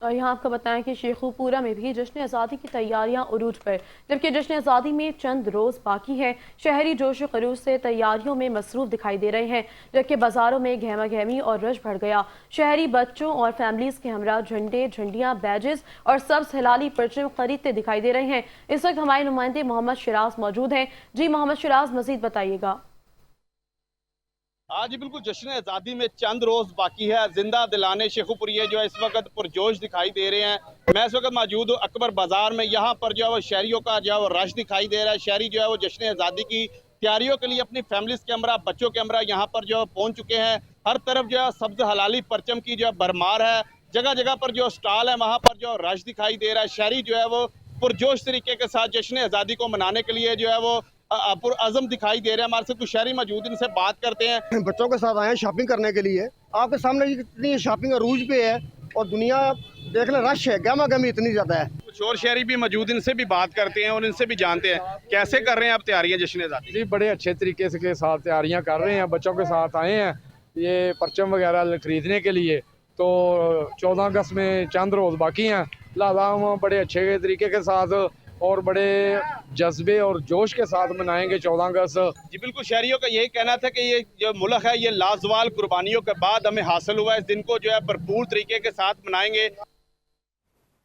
और यहाँ आपको बताएं कि शेखुपुरा में भी जश्न आज़ादी की तैयारियां उरूज पर, जबकि जश्न आज़ादी में चंद रोज बाकी है। शहरी जोश खरूज से तैयारियों में मसरूफ दिखाई दे रहे हैं, जबकि बाजारों में गहमा गहमी और रश बढ़ गया। शहरी बच्चों और फैमिलीज के हमरा झंडे, झंडियां, बैजेस और सब्ज हिलाली परचम खरीदते दिखाई दे रहे हैं। इस वक्त हमारे नुमाइंदे मोहम्मद शिराज मौजूद हैं। जी मोहम्मद शिराज, मजीद बताइएगा। आज बिल्कुल जश्न आज़ादी में चंद रोज बाकी है। जिंदा दिलाने शेखुपुरिये जो है इस वक्त पुरजोश दिखाई दे रहे हैं। मैं इस वक्त मौजूद हूँ अकबर बाजार में। यहाँ पर जो है वो शहरियों का जो है वो रश दिखाई दे रहा है। शहरी जो है वो जश्न आज़ादी की तैयारियों के लिए अपनी फैमिलीज के हमरा, बच्चों के हमरा यहाँ पर जो है पहुँच चुके हैं। हर तरफ जो है सब्ज हलाली परचम की जो है भरमार है। जगह जगह पर जो स्टॉल है वहाँ पर जो रश दिखाई दे रहा है। शहरी जो है वो पुरजोश तरीके के साथ जश्न आज़ादी को मनाने के लिए जो है वो पुरअज़म दिखाई दे रहे हैं। हमारे साथ कुछ शहरी मौजूद, इनसे बात करते हैं। बच्चों के साथ आए हैं शॉपिंग करने के लिए। आपके सामने ये कितनी शॉपिंग अरूज पे है और दुनिया देख ले, रश है, गहमा गहमी इतनी ज्यादा है। कुछ और शहरी भी मौजूद, इनसे भी बात करते हैं और इनसे भी जानते हैं कैसे कर रहे हैं आप तैयारियां जश्न आज़ादी। जी बड़े अच्छे तरीके से के साथ तैयारियां कर रहे हैं। बच्चों के साथ आए हैं ये परचम वगैरह खरीदने के लिए। तो 14 अगस्त में चंद रोज़ बाकी हैं, लिहाजा हम बड़े अच्छे तरीके के साथ और बड़े जज्बे और जोश के साथ मनाएंगे 14 अगस्त। जी बिल्कुल, शहरियों का यही कहना था कि ये जो मुल्क है ये लाजवाल कुर्बानियों के बाद हमें हासिल हुआ है। इस दिन को जो है भरपूर तरीके के साथ मनाएंगे।